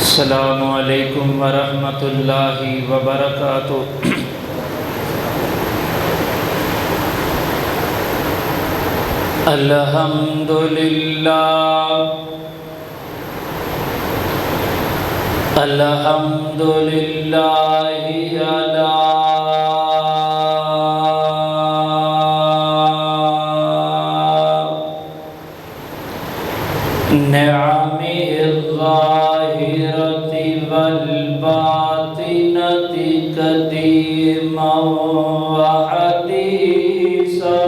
अस्सलामु अलैकुम वरहमतुल्लाहि वबरकातुहू। अल्हम्दुलिल्लाहि अला निअमिज़्ज़ाहिरति वल बातिनति क़दीमन व हदीसा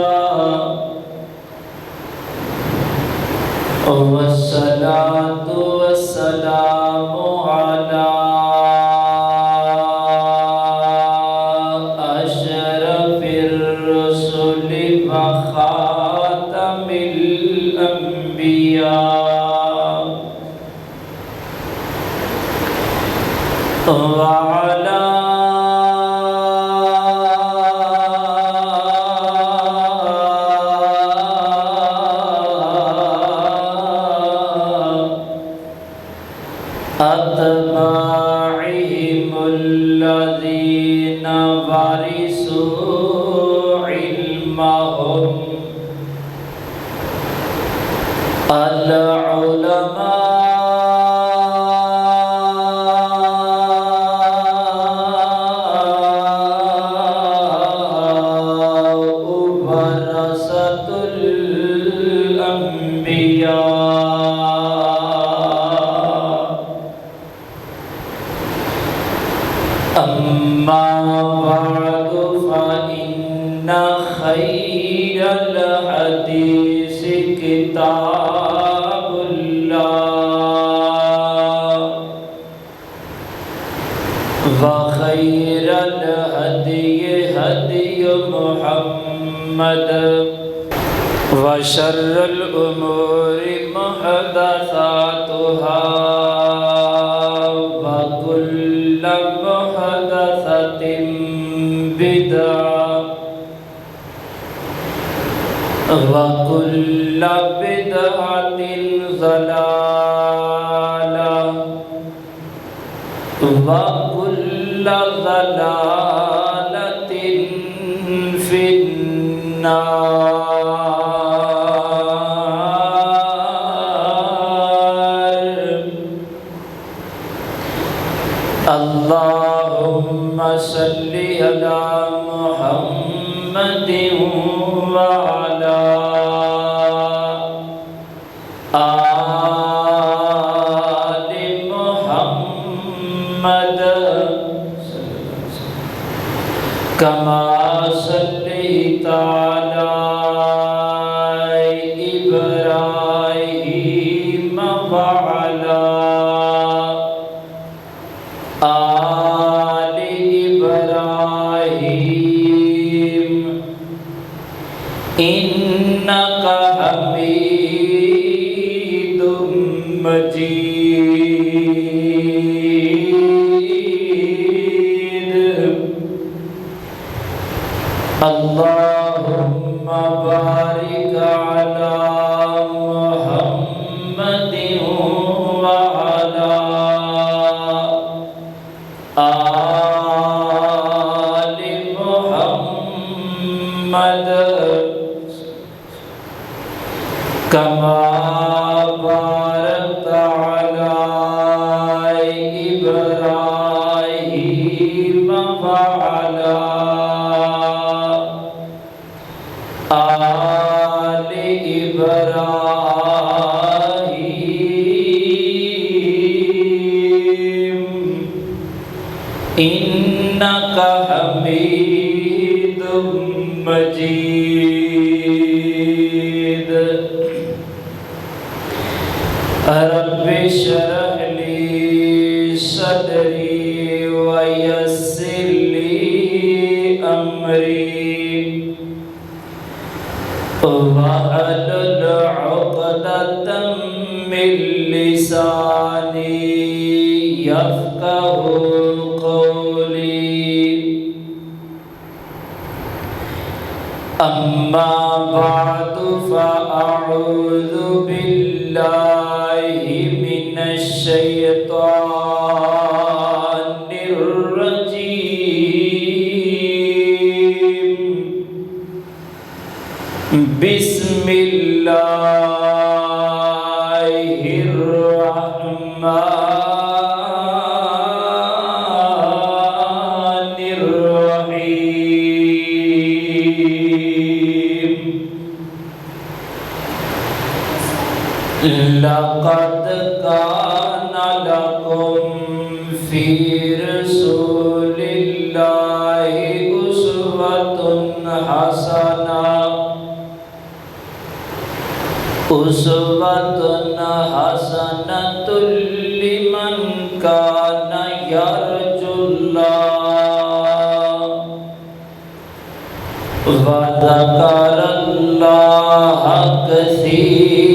वस्सलातु वस्सलामु अला अशरफिर रुसुलि व खातमिल अंबिया व अला अत्बाइहिमुल्लज़ीना वरिसू इल्महुम अल-उलमा वरसतुल अंबिया अम्मा बअदु फ़इन्ना खैरल हदीसि किताबुल्लाह व खैरल हदयि हदयु मुहम्मद व शर्रल उमूरि मुहदसातुहा व कुल्लु मुहदसतिन बिदअह व कुल्लु बिदअतिन ज़लालह व कुल्लु ज़लालतिन फिन्नार। अल्लाहुम्मा सल्लि अला मुहम्मदिन व अला आलि मुहम्मद कमा सल्लैता अला इब्राहीम व अला आलि इब्राहीम इन्नका हमीदुम मजीद। अल्लाहुम्मा बारिक अला मुहम्मदिन व अला आलि मुहम्मद कमा बारकता अला इब्राहीम व अला आलि इब्राहीम इन्नका हमीदुम मजीद। रब्बि इश्रह ली सदरी व यस्सिर ली अमरी वहलुल उक़दतम मिन लिसानी यफ़क़हू क़ौली। अम्मा बअदु फ़अऊज़ु बिल्लाहि मिनश शैतानिर बिस्मिल्लाहिर्रहमानिर्रहीम। लक़द कान लकुम फ़ी रसूलिल्लाहि उस्वतुन हसना हसनतुल लिमन कान यरजुल्लाह व ज़करल्लाह कसीरा।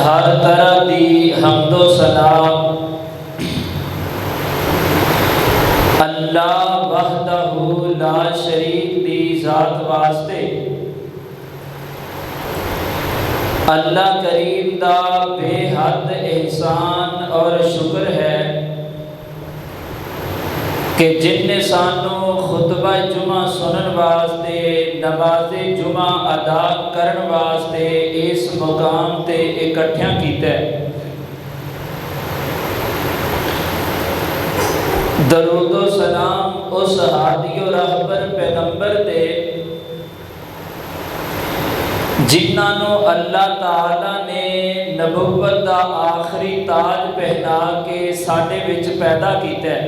हर तरह दी हम्दो सलाम अल्लाह वहदहू ला शरीक दी ज़ात वास्ते, अल्लाह करीम दा बेहद एहसान और शुक्र है कि जिन्ने सानू खुतबा जुमा सुनन वास्ते, नमाज़े जुमा अदा करन वास्ते इस मुकाम ते इकट्ठा कीता है। दरूदो सलाम उस हादियो रहबर पैगंबर दे जिन्होंने अल्लाह ताला ने नबुव्वत दा आखिरी ताज पहना के साडे विच पैदा किया है।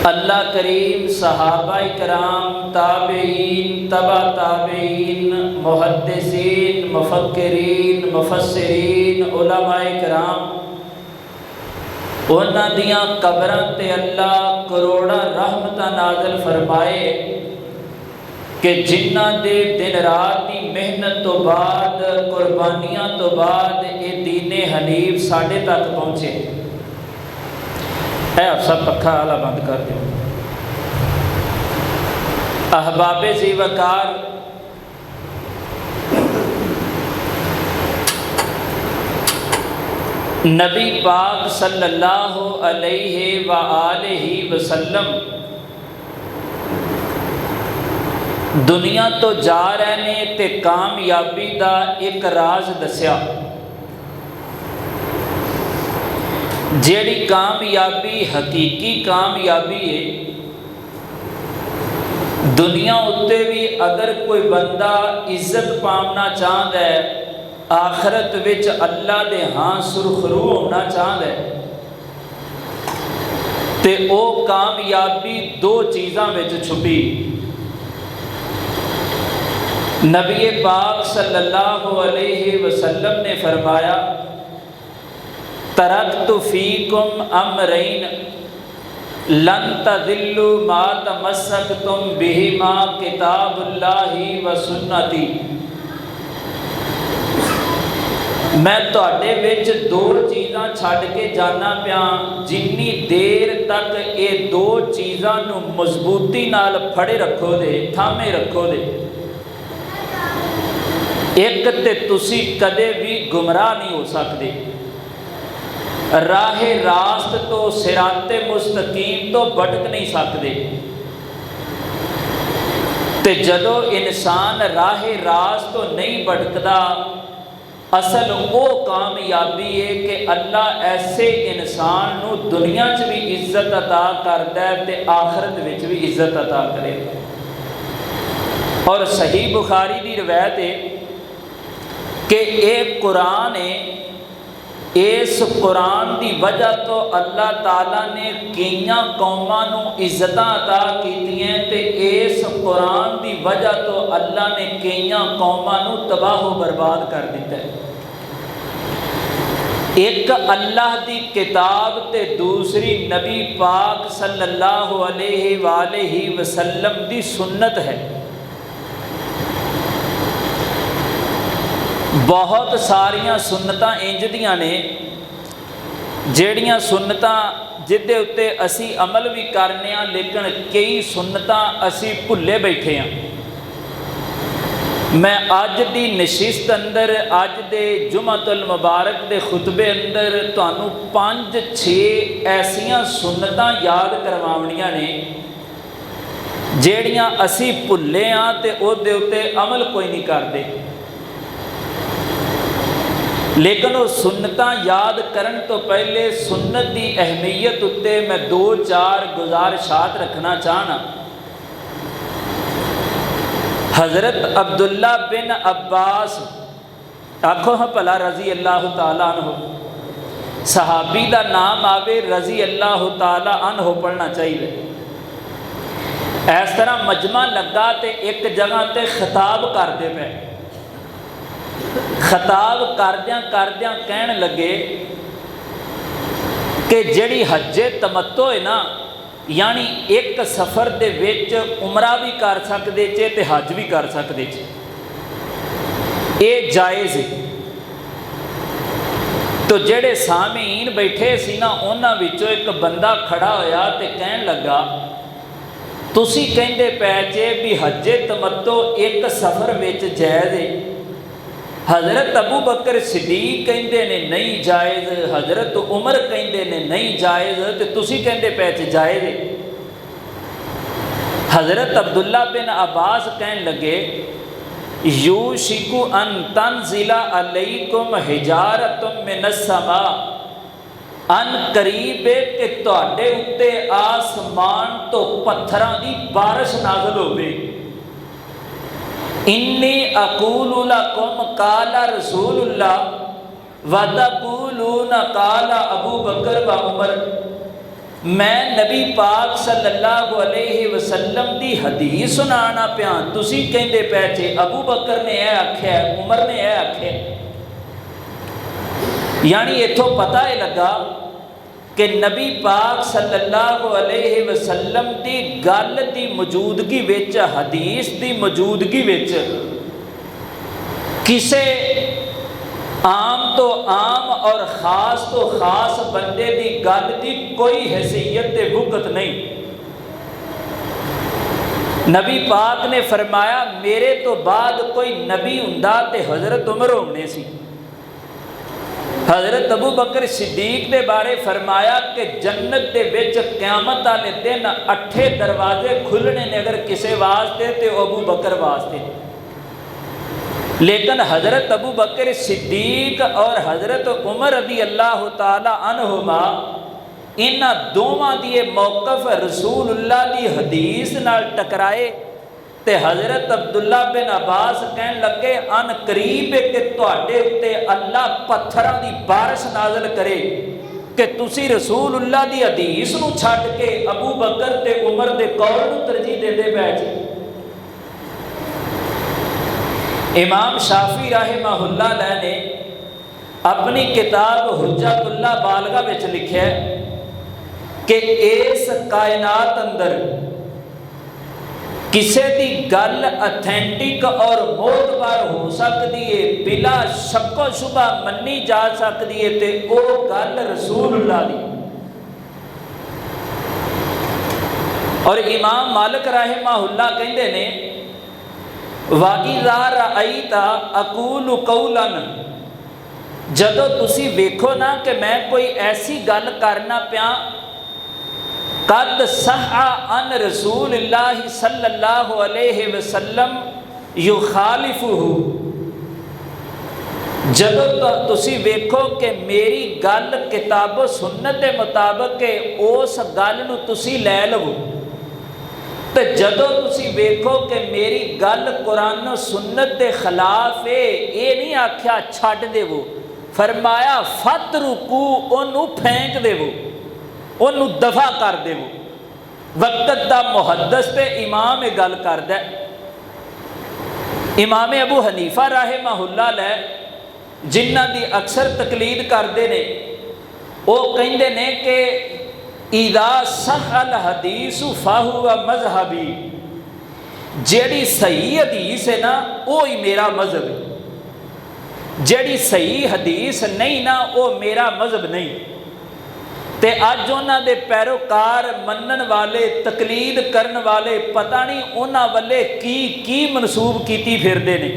अल्लाह करीम सहाबाए कराम, ताबईन, तबा ताबईन, मुहद्दिसीन, मुफक्किरीन, मुफस्सिरीन, उलमाए कराम, उन्हां दियां कबरां ते अल्लाह करोड़ा रहमतां नाज़िल फरमाए कि जिन्हां दे दिन रात की मेहनत तो बाद, कुर्बानियां तो बाद ये दीने हनीफ साढ़े तक पहुँचे। है सब पक्खा आला बंद कर दो। अहबाबे जी वकार, नबी पाक सल्लल्लाहु अलैहि व आलिहि वसल्लम दुनिया तो जा रहे ने ते कामयाबी दा एक राज दस्या। जेड़ी कामयाबी हकीकी कामयाबी है, दुनिया उत्ते भी अगर कोई बंदा इज्जत पाना चाहता है, आखरत विच अल्लाह दे हाँ सुरखरू होना चाहता है, ते ओ कामयाबी दो चीज़ां विच छुपी। नबी पाक सल्लल्लाहु अलैहि वसल्लम ने फरमाया, तरक्तु फीकुम अमरैन लन तज़िल्लु मा तमस्सकतुम बिहिमा किताबुल्लाहि व सुन्नती। मैं तुहाडे विच दो चीज़ां छड्ड के जाना पिया, जिन्नी देर तक ये दो चीज़ां नूं मजबूती नाल फड़े रखो दे, थामे रखो दे, एक ते तुसी कदे भी गुमराह नहीं हो सकते। राहे रास्त तो सिराते मुस्तकीम तो भटक नहीं सकते। ते जदों इंसान राहे रास्त तो नहीं भटकता, असल वो कामयाबी है कि अल्लाह ऐसे इंसान नूं दुनिया च भी इज्जत अता करता है ते आखरत विच भी इज्जत अता करे। और सही बुखारी की रवायत है कि एक कुरान है, इस कुरान की वजह तो अल्लाह ताला ने कई कौमां नूं इज्जतां अता कीतियां ते इस कुरान की वजह तो अल्लाह ने कई कौमां नूं तबाह बर्बाद कर दिता है। एक अल्लाह की किताब ते दूसरी नबी पाक सल्लल्लाहु अलैहि वसल्लम की सुन्नत है। बहुत सारिया सुन्नतां इंज दियां ने जिहड़ियां सुन्नतां जिहदे उत्ते असी अमल भी करने, लेकिन कई सुन्नतां असी भुल्ले बैठे हैं। मैं अज की नशिस्त अंदर अज दे जुमातुल मुबारक के खुतबे अंदर तुहानू 5-6 ऐसियां सुन्नतां याद करवाउणियां ने ਜਿਹੜੀਆਂ असी भुल्ले हाँ तो उसदे उत्ते अमल कोई नहीं करते, लेकिन वो सुन्नतां याद करन तो पहले सुन्नत की अहमियत उत्ते मैं 2-4 गुजारिशात रखना चाहना। हज़रत अब्दुल्ला बिन अब्बास, आखो हाँ भला रज़ी अल्लाह ताला अन्हु, सहाबी का नाम आवे रज़ी अल्लाह ताला अन्हु पढ़ना चाहिए। इस तरह मजमा लगा तो एक जगह ते खिताब करते पे, खिताब करद्या करद्या कहन लगे कि जिहड़ी हज्जे तमत्तो है ना, यानी एक सफ़र दे विच उमरा भी कर सकते जे ते हज भी कर सकते जे, ये जायज़ है। तो जेड़े सामीन बैठे सी ना, उन्हां विचों एक बंदा खड़ा होया ते कहन लगा, तुसी कहंदे पै जे भी हज्जे तमत्तो एक सफ़र विच जायज़ है, हज़रत अबू बकर सिद्दीक कहंदे ने नहीं जायज़, हज़रत उमर कहंदे ने नहीं जायज़, तो तुसी कहंदे पै जे जायज़ है। हज़रत अब्दुल्ला बिन अब्बास कहन लगे, यूशिकु अन तंज़िला अलैकुम हिजारतुम मिनस समा, अन करीब है कि तुहाडे उत्ते आसमान तो पत्थरां दी बारिश नाज़िल होवे। इन्नी अकूलु लकुम काला रसूलुल्लाह व तकूलूना काला अबू बकर व उमर, मैं नबी पाक सल्लल्लाहु अलैहि वसल्लम दी हदीस सुनाना पिया, तुसी कहंदे पै जे अबू बकर ने यह आख्या, उमर ने यह आख्या। यानी इथों पता ही लगा कि नबी पाक सल्लल्लाहु अलैहि वसल्लम की गल की मौजूदगी विच, हदीस की मौजूदगी विच किसे आम तो आम और ख़ास तो ख़ास बंदे की गल की कोई हैसियत ते भुगत नहीं। नबी पाक ने फरमाया, मेरे तो बाद कोई नबी हुंदा ते हज़रत उमर होने सी। हज़रत अबू बकर सिद्दीक के बारे फरमाया कि जन्नत के विच क़यामत वाले दिन 8 दरवाजे खुलने ने अगर किसी वास्ते तो अबू बकर वास्ते। लेकिन हज़रत अबू बकर सिद्दीक और हज़रत उमर रज़ी अल्लाह ताला अन्हुमा, इन्हां दोवां दी मौक़िफ़ रसूलुल्लाह की हदीस नाल टकराए ते हज़रत अब्दुल्ला बिन अब्बास कहन लगे, अन करीब है कि तुहाडे उत्ते अल्लाह पत्थरां दी बारिश नाज़िल करे कि तुसी रसूलुल्लाह की हदीस नूं छड्ड के अबू बकर ते उमर दे कौल नूं तरजीह देंदे पै जी। इमाम शाफी रहमहुल्लाह ने अपनी किताब हुज्जतुल्लाह बालगा विच लिखिया कि इस कायनात अंदर किसी की गल अथेंटिक और मोतबार हो सकती है, बिला शक्को शुबा मन्नी जा सकती है, तो वो गल रसूलुल्लाह दी। और इमाम मालिक रहमहुल्लाह कहते ने, वाइज़ा रअयता अकूलु कौलन, जदों तुसी वेखो ना कि मैं कोई ऐसी गल करना पिया कद सहा अन रसूलिल्लाहि सल्लल्लाहु अलैहि वसल्लम युखालिफुहु, जदों तो तुसी वेखो कि मेरी गल किताबो सुन्नत के मुताबिक है, उस गल नूं तुसी लै लवो। तो जदों तुसी वेखो कि मेरी गल कुरान सुन्नत के खिलाफ है, ये नहीं आख्या छड्ड देवो, फरमाया फत रुकू, ओनू फेंक देवो, ओनू दफा कर देवो। वक्त का मुहद्दस ते इमाम गल करदा, इमाम अबू हनीफा रहमहुल्लाह ले जिन्हां दी अक्सर तकलीद करते ने, वो कहते ने कि इदा सहल हदीसु फाहुवा मजहबी, जेड़ी सही हदीस है ना वो ही मेरा मजहब है, जेड़ी सही हदीस नहीं ना वो मेरा मजहब नहीं। ते अज उन्हां दे पैरोकार मनन वाले तकलीद करन वाले पता नहीं उन्हां वाले की मनसूब कीती फिरदे ने।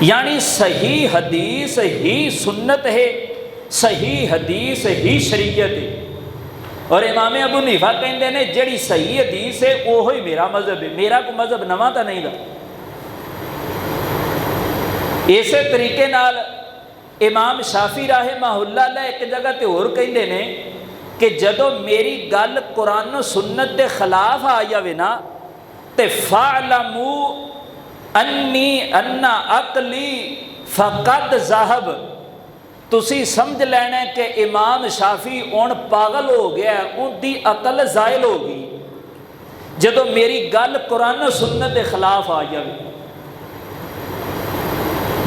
यानी सही हदीस ही सुन्नत है, सही हदीस ही शरीयत है। और इमाम अबू हनीफा कहते हैं जिहड़ी सही हदीस है वो ही मेरा मजहब है, मेरा कोई मजहब नवा तो नहीं दा। इस तरीके नाल इमाम शाफी रहमहुल्लाह एक जगह ते होर कहते हैं कि जदों मेरी गल कुरान सुन्नत के खिलाफ आ जाए ना तो फ़अलमू अन्नी अन्ना अकली फ़क़द ज़हब, तुसी समझ लेना कि इमाम शाफी हुण पागल हो गया, उनकी अकल ज़ायल हो गई जदों मेरी गल कुरान सुन्नत के खिलाफ आ जाए।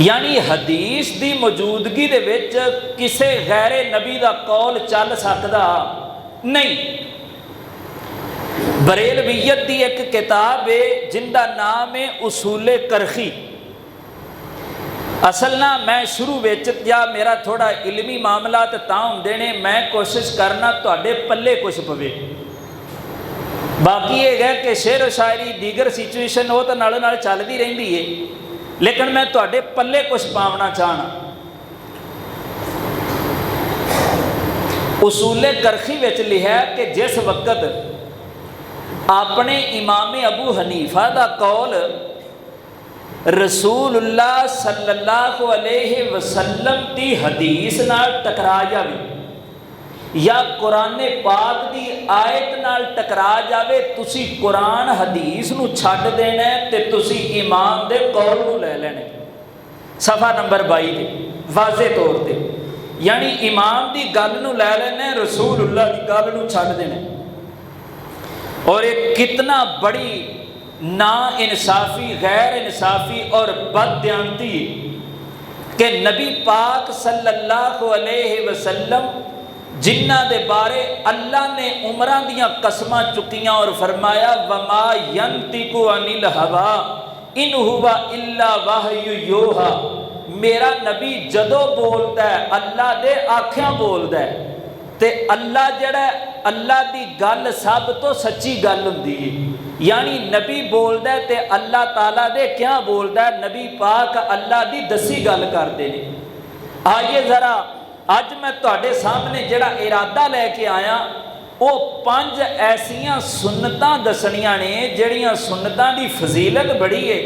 यानी हदीस की मौजूदगी दे विच किसी गैर नबी का कौल चल सकता नहीं। बरेलवियत की एक किताब है जिनका नाम है उसूले करखी। असल ना मैं शुरू विच या मेरा थोड़ा इलमी मामला तो तां हुंदे ने, मैं कोशिश करना तुहाडे पल्ले कुछ पवे। बाकी ये है कि शेर शायरी दीगर सिचुएशन वो तो नालों नाल चलती रहिंदी है, लेकिन मैं तुहाडे पल्ले कुछ पावना चाहना। उसूले करखी विच लिखा कि जिस वक्त अपने इमाम अबू हनीफा का कौल रसूलुल्लाह सल्लल्लाहु अलैहि वसल्लम की हदीस नाल टकरा जाए या कुरान पाक की आयत नाल टकरा जाए, तुसी कुरान हदीस नूं छड्ड देना ते तुसी इमाम दे कौल नूं लै लेना। सफ़ा नंबर 22 ते वाज़े तौर पे यानी इमाम की गल नूं लै लेना, रसूलुल्लाह की गल नूं छड्ड देना। और एक कितना बड़ी ना इंसाफी, गैर इंसाफी और बददियानती कि नबी पाक सल्लल्लाहु अलैहि वसल्लम जिन्ना दे बारे अल्लाह ने उमरां दियां कसमां चुकियां और फरमाया वमा यंतिकु अनिल हवा इन हुवा इल्ला वहयु योहा। मेरा नबी जदों बोलता है अल्लाह दे आख्या बोलता है, ते अल्लाह जड़ा अल्लाह की गल सब तो सच्ची गल हुंदी है। यानी नबी बोलता है ते अल्लाह ताला दे क्या बोलता है, नबी पाक अल्लाह की दसी गल करते हैं। आइए जरा अज मैं तुहाडे सामने जिहड़ा इरादा लैके आया वो 5 ऐसियां सुन्नतां दसणियां ने जिहड़ियां सुन्नतां की फजीलत बड़ी है,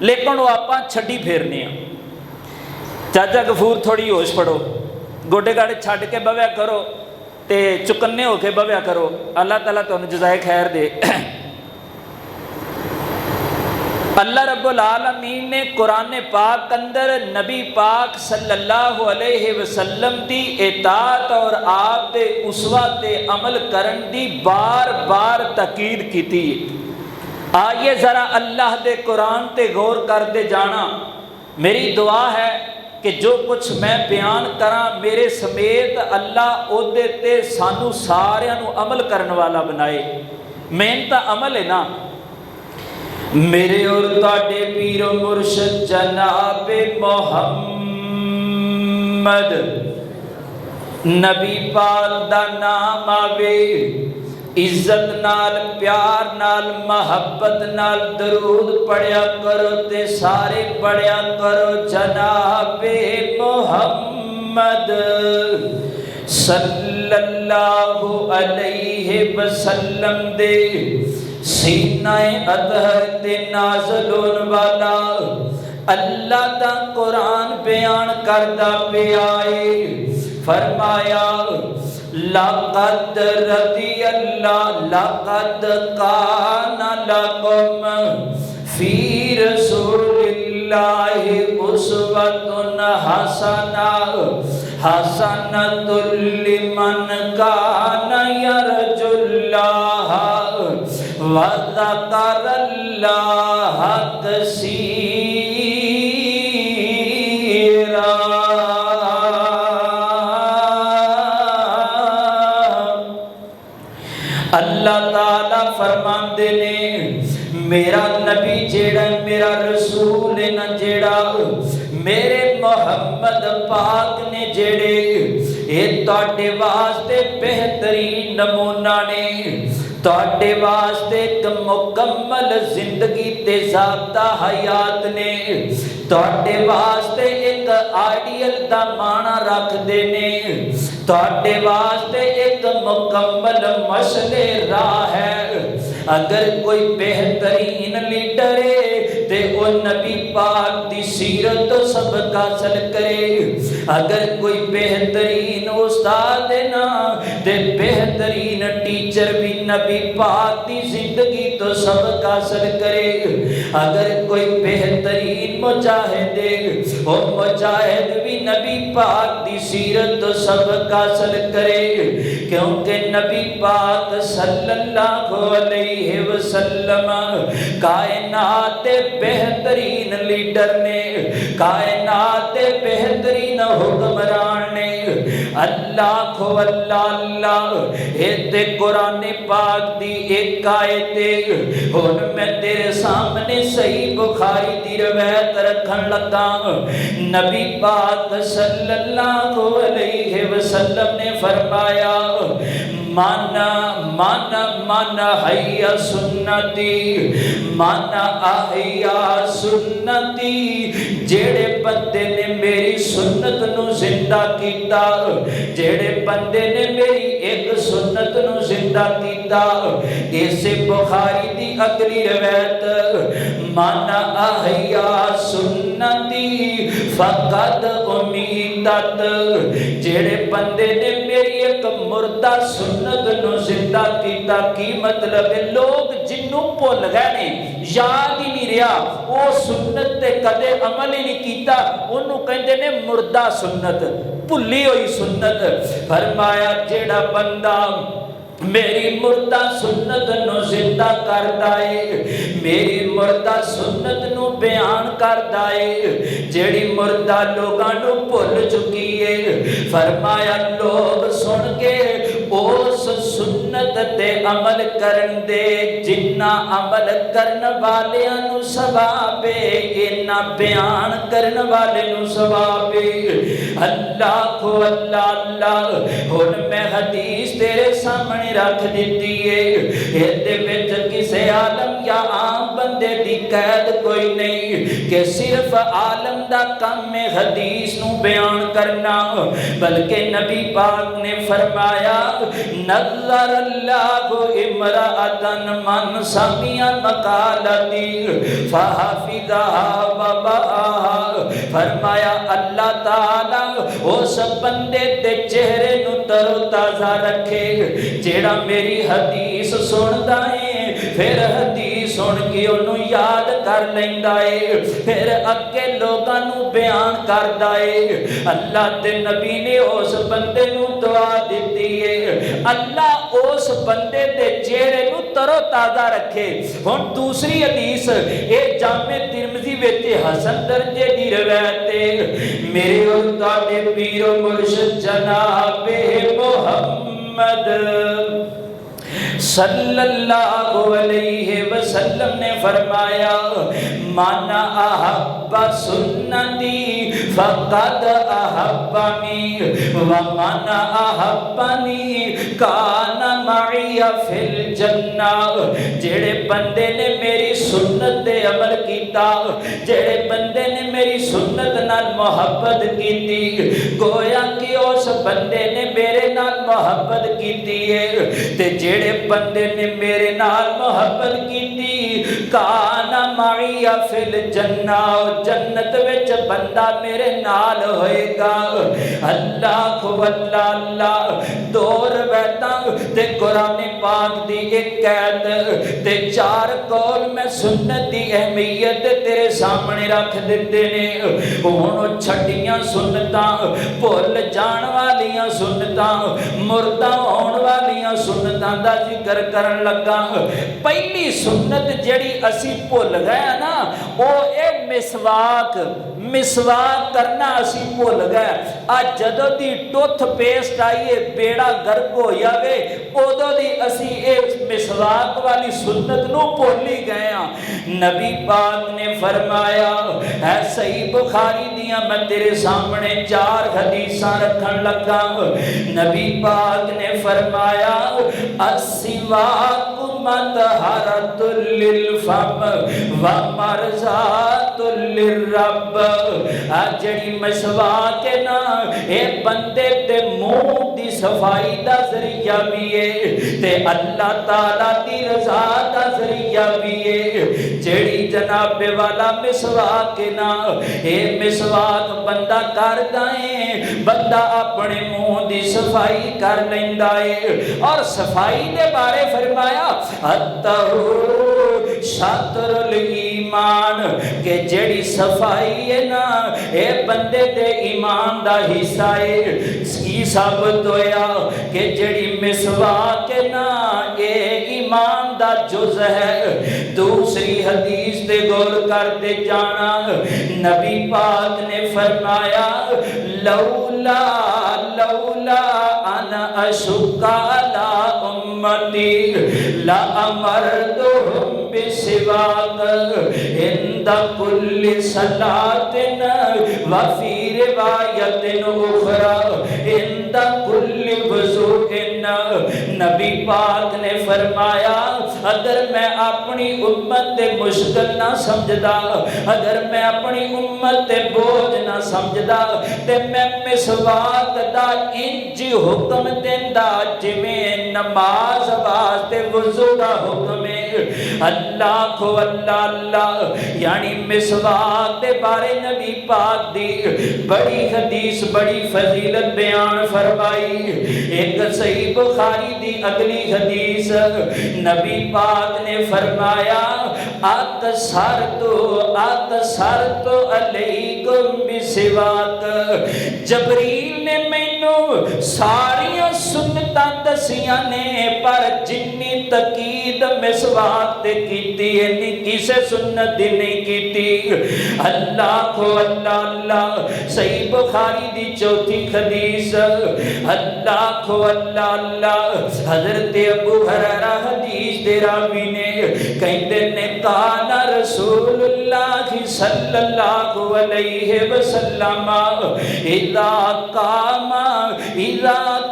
लेकिन वो आपां छड्डी फेरने आ। चाचा गफूर थोड़ी होश फड़ो, गोडे गाडे छड्ड के बव्या करो ते चुकन्ने होके बव्या करो, अल्लाह ताला तुहानूं जज़ाए खैर दे। अल्लाह रब्बुल आलमीन ने कुरान पाक अंदर नबी पाक सल्लल्लाहु अलैहि वसल्लम की इताअत और आप दे उसवा ते अमल करन दी बार बार ताकीद की। आइए ज़रा अल्लाह दे कुरान ते गौर करते जाना। मेरी दुआ है कि जो कुछ मैं बयान करा मेरे समेत अल्लाह ओदे ते सानू सारियां नू अमल करने वाला बनाए। मेहनत अमल है ना। मेरे और ताडे पीरो मुर्शद जनाब मोहम्मद नबी पाक दा नाम आवे, इज्जत नाल प्यार नाल मोहब्बत नाल दरूद पढ़िया करो ते सारे पढ़िया करो जनाब मोहम्मद सल्लल्लाहु अलैहि वसल्लम दे सीनाए अतहर ते नाज़िल होने वाला अल्लाह दा कुरान बयान करदा पिया है। फरमाया लक़द रज़ियल्लाहु लक़द काना लकुम फ़ी रसूलिल्लाहि उस्वतुन हसना हसनतुल लिमन काना यरजुल्लाह व ज़करल्लाह कसीरा। अल्लाह ताला फरमांदे ने मेरा नबी जेड़ा मेरा रसूल है ना जेड़ा मेरे मोहम्मद पाक ने जेड़े ये तुहाडे वास्ते बेहतरीन नमूना ने, तुहाडे वास्ते एक मुकम्मल जिंदगी ते ज़ाब्ता हयात ने, तुहाडे वास्ते एक आइडियल दा माना रखदे ने, तुहाडे वास्ते एक मुकम्मल मसले राह है। अगर कोई बेहतरीन लीडर है ते वो नबी पाक दी सीरत तो सबक हासिल करे। अगर कोई बेहतरीन उस्ताद है ना ते बेहतरीन टीचर भी नबी पाक दी जिंदगी तो सबक हासिल करे। अगर कोई बेहतरीन मुजाहिद है वो मुजाहिद भी नबी पाक दी सीरत तो सबक हासिल करे, क्योंकि नबी पाक सल्लल्लाहु अलैहि वसल्लम कायनात बेहतरीन लीडर ने, कायनात बेहतरीन हुक्मरान ने। अल्लाह को अल्लाह ये कुरान पाक दी एक आयत हुन मैं तेरे सामने सही बुखारी दी रवायत रखन लगा। नबी पाक सल्लल्लाहु अलैहि वसल्लम ने फरमाया, माना माना माना हैया सुन्नती, माना आहिया सुन्नती। जेड़े बंदे ने मेरी सुन्नत नू जिंदा कीता, जेड़े बंदे ने मेरी एक सुन्नत नू जिंदा कीता। इसे बुखारी दी अगली रवायत, माना आहिया सुन्नती फकद उम्मीदत। जेड़े बंदे ने मेरी एक मुर्दा सुन्नत नू जिंदा कीता, की मतलब है लोग जिन्नू भुल गए ने, याद ही नहीं रहा, वो सुन्नत ते कदे अमल ही नहीं कीता, उन्होंने कहते ने मुर्दा सुन्नत, भुली हुई सुन्नत। फरमाया जेड़ा बंदा मेरी मुर्दा सुन्नत नू जिंदा करदा है, मेरी मुर्दा सुन्नत नू बयान करदा है, जेड़ी मुर्दा लोगां नू भुल चुकी है। फरमाया लोग सुन के उस सुन्नत ते अमल करन दे, जिन्ना अमल करन वालियां नू सवाब है, इन्ना बयान करन वाले नू सवाब है। अल्लाह को अल्लाह हुन मैं हदीस तेरे सामने रख दी है। इहदे विच किसे आलम या आम बंदे दी कैद कोई नहीं कि सिर्फ आलम दा काम है हदीस नू बयान करना, बल्कि नबी पाक ने फरमाया, नज़र अल्लाहु इमराअतन मन समिया मकालती फहफिज़हा व बआहा। फरमाया अल्लाह ताला उस बंदे दे चेहरे नू तरोताजा रखे जेड़ा मेरी हदीस सुनदा है, फिर हदीस सुन के उन्होंने याद कर लेंदा है, फिर अगे लोगां नू बयान करदा है। अल्लाह दे नबी ने उस बंदे नू दुआ दिती है, अल्लाह उस बंदे दे चेहरे नू तरोताजा रखे। हुण दूसरी हदीस ये जामे तिरमिज़ी विच हसन दर्जे दी रवायत है। मेरे और तुहाडे पीर मुर्शिद जनाबे मुहम्मद सल्लल्लाहु अलैहि वसल्लम ने फरमाया, माना अहब्बा सुन्नती फक़द अहब्बनी व माना अहब्बनी काना मइया फिल जन्ना। जेड़े बंदे ने मेरी सुन्नत ते अमल कीता, जेड़े बंदे ने मेरी सुन्नत नाल मोहब्बत कीती, गोया कि उस बंदे ने मेरे नाल मोहब्बत कीती है। ते जेड़े बंदे ने मेरे नाल मोहब्बत कीती, काना मइया फिल जन्ना, जन्नत विच बंदा मेरे नाल होएगा। अल्लाह को अल्लाह दो रवायतां ते कुरान पाक दी एक कैद ते चार कौल मैं सुन्नत दी अहमियत तेरे सामने रख दिते ने। हुण छड्डियां सुन्नतां, भुल जाण वालियां सुन्नतां, मुर्दा होण वालियां सुन्नतां दा जिक्र करन लगा। पहली सुन्नत जेड़ी असी भुल गए ना, वो ए मिसवाक करना असी भुल गए। अज जदों दी टुथ पेस्ट आई है बेड़ा गर्क हो जाए, उदों दी असी इस मिसवाक वाली सुन्नत नूं भुल ही गए हैं। नबी पाक ने फरमाया है, सही बुखारी दियां मैं तेरे सामने 4 हदीसां रखन लगा। नबी पाक ने फरमाया अस्सिवाक मतहरतुल लिल फम व मरज़ातुल लिर्रब। आ जड़ी मिसवाक है ना, ये बंदे ते मुंह दी सफाई दा जरिया भी है ते अल्लाह ताला दी रज़ा दा जरिया भी है। जड़ी जनाब वाला मिसवाक है ना, ये मिसवाक बंदा करदा है, बंदा अपने मुंह दी सफाई कर लेंदा है। और सफाई दे बारे फरमाया शातरुल ईमान, के जड़ी सफाई है ना ये बंदे दे ईमान दा हिस्सा है। की साबित होया कि जड़ी मिसवाक है ना ये ईमान दा जुज़ है। दूसरी हदीस पे गौर करते जाना, नबी पाक ने फरमाया लौला लौला अना अशुक्का अला उम्मती ला अमरतुहुम बिसिवाक इंदा कुल्ली सलातिन व फी रिवायतिन उखरा इंदा कुल्ली वज़ूइन। नबी पाक ने फरमाया अगर मैं अपनी उम्मत दे मुश्किल ना समझदा, अगर मैं अपनी उम्मत दे बोझ ना समझदा, ते मैं मिसवाक दा इंज हुक्म देंदा जिवें नमाज वास्ते वुज़ू दा हुक्म है। अल्लाह को अल्लाह अल्लाह यानी मिसवाक दे बारे नबी पाक दी बड़ी हदीस बड़ी फजीलत बयान फरमाई। एक सही बुखारी दी अगली हदीस, नबी पाक ने फरमाया अकसर तो अलैकुम बिसिवाक। जबरील ने मैनू सारियां सुन्नतां दसियां ने, पर जिन्नी तकीद मिसवाक ते कीती इन्नी किसे सुन्नत दी नहीं कीती। अल्लाह को अल्लाह अल्लाह सही बुखारी दी चौथी हदीस, अल्लाह को अल्लाह अल्लाह हजरत अबू हुरैरा हदीस दे रावी ने कहते ने काना रसूलुल्लाह सल्लल्लाहु अलैहि वसल्लम इज़ा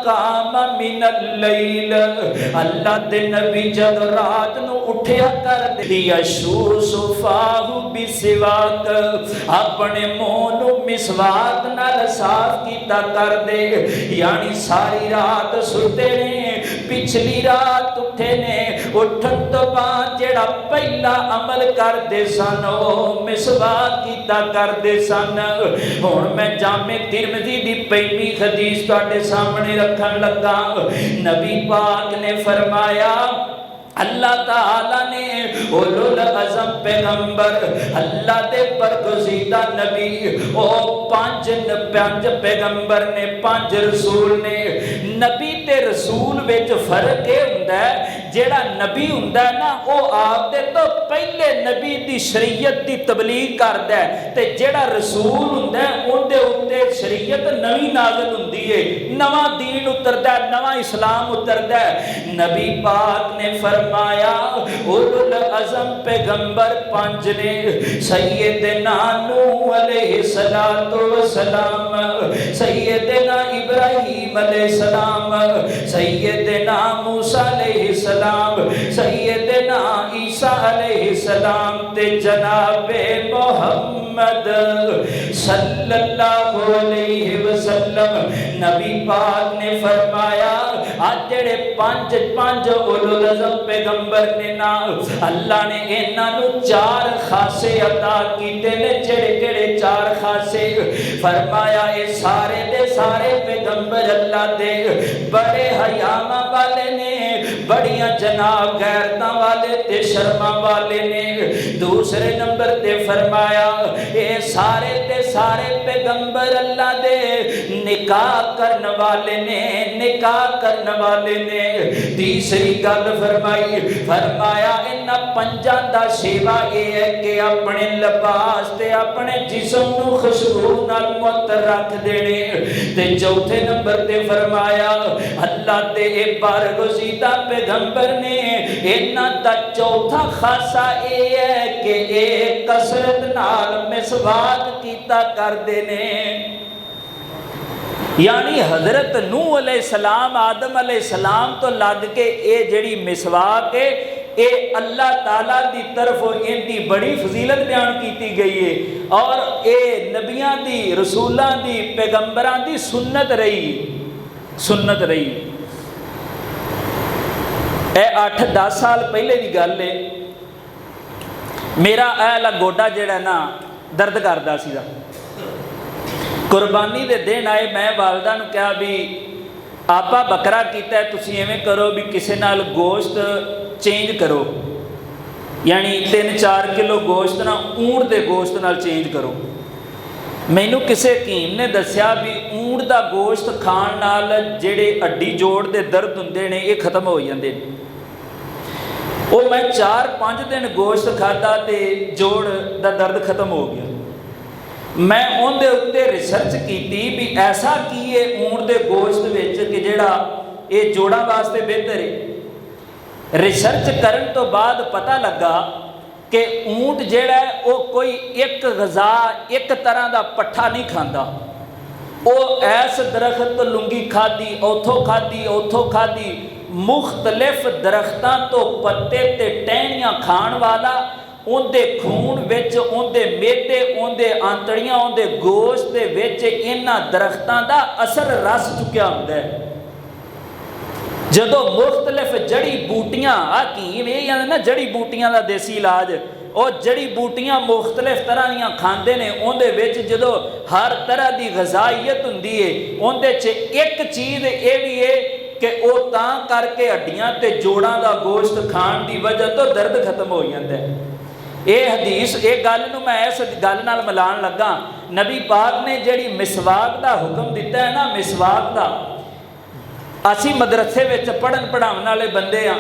कामा मिनल लैल। अल्लाह दे नबी जब रात नू उठया कर दे यशूसुफाहु बिसिवाक, अपने मुंह नू मिसवाक नाल साफ कीता कर दे। यानी सारी रात सुते ने, पिछली रात उठे ने, उठन तो बाद जेड़ा पहला अमल करते सन ओ मिसवाक कीता करते सन। हुण मैं जामे तिरमिज़ी दी 5वीं हदीस तुहाडे सामने रखन लगा। नबी पाक ने फरमाया अल्लाह ताला ने उलुल अज़म पैगंबर अल्लाह दे बरगुज़ीदा नबी ओ 5 पैगंबर ने 5 रसूल ने। नबी ते रसूल विच फर्क ये हुंदा है, जेड़ा नबी हुंदा है ना वो आपदे तो पहले नबी दी शरीयत दी तबलीग करदा है, ते जेड़ा रसूल हुंदा है उहदे उत्ते शरीयत नवी नाज़िल हुंदी है, नवा दीन उतरदा है, नवा इस्लाम उतरदा है। नबी पाक ने फरमाया उलुल अज़म पैगंबर 5 ने सैयदना नूह अलैहिस्सलातु वस्सलाम, सैयदना इब्राहीम अलैहिस्सलाम, सैयदना मूसा अलैहिस्सलाम, सैयदना ईसा अलैहिस्सलाम ते जनाबे मोहम्मद सल्लल्लाहु अलैहि वसल्लम। नबी पाक ने फरमाया आज जेड़े 5 उलुल अज़म पैगंबर ने ना अल्लाह ने इन्हां नू 4 खासे अता कीते ने। जेड़े 4 खासे फरमाया ये सारे दे सारे पैगंबर अल्लाह दे बड़े हयामा वाले ने, बड़ियां बड़िया जनाब गैरतां वाले ते शर्मा वाले ने। दूसरे नंबर ते फरमाया ये सारे ते सारे पैगंबर अल्लाह दे निकाह करने वाले ने, निकाह करने वाले ने। तीसरी गल फरमाई, फरमाया इन्हां पंजां दा सेवा ये है कि अपने लिबास ते अपने जिस्म नूं खुशबू नाल मुअत्तर रख देने। ते चौथे नंबर ते फरमाया अल्लाह दे बारगुज़ीदा पैगंबर ने इन्हां दा चौथा खासा ये है कि ये कसरत नाल मिसवाक कीता करदे ने। यानी हज़रत नूह अलैहिस्सलाम आदम अलैहिस्सलाम तो लग के ये जिहड़ी मिसवाक है ये अल्लाह ताला दी तरफों इनकी बड़ी फजीलत बयान की गई है और ये नबियां दी रसूलां दी पैगंबरां दी सुन्नत रही, सुन्नत रही। ए 8-10 साल पहले की गल है। मेरा ऐला गोडा जिहड़ा ना दर्द करदा सीगा। कुर्बानी दे दिन आए, मैं वालदा नूं कहा भी आपा बकरा कीता है, तुसीं इवें करो भी किसी नाल गोश्त चेंज करो, यानी 3-4 किलो गोश्त ना ऊंट के गोश्त नाल चेंज करो। मैनू किसी हकीम ने दस्या भी ऊंट का गोश्त खाण नाल जिहड़े हड्डी जोड़ के दर्द हुंदे ने ये खत्म हो जाते हैं। वो मैं 4-5 दिन गोश्त खादा तो जोड़ का दर्द खत्म हो गया। मैं उनके उत्ते रिसर्च की भी ऐसा की है ऊंट के गोश्त विच कि जिहड़ा ये जोड़ां वास्ते बेहतर है। रिसर्च करन तो बाद पता लगा कि ऊंट जिहड़ा है वो कोई एक गज़ा एक तरह का पट्ठा नहीं खांदा। वो ऐस दरख्त लुंगी खाधी, उथों खाधी, उथों खाधी, मुख्तलिफ दरख्तां तो पत्ते ते टहनियां खाण वाला, उनके खून विच उनके मेदे उनके आंतड़ियां उनके गोश्त दे विच इन्हां दरख्तां दा असर रस चुक्या हुंदा है। जदों मुख्तलिफ जड़ी बूटियां हकीम ये ना जड़ी बूटियां का देसी इलाज, और जड़ी बूटियां मुख्तलिफ तरह दियां खांदे ने, उनदे विच जदों हर तरह की गज़ाइयत हुंदी है उनदे च एक चीज़ ये भी है कि वो तां करके हड्डियां ते जोड़ां का गोश्त खाण की वजह तो दर्द खत्म हो जाता है। ये हदीस ये गल नूं मैं इस गल नाल मिलान लगा। नबी पाक ने जिहड़ी मिसवाक का हुक्म दिता है ना, मिसवाक का असी मदरसे विच पढ़न पढ़ाउण वाले बंदे हाँ।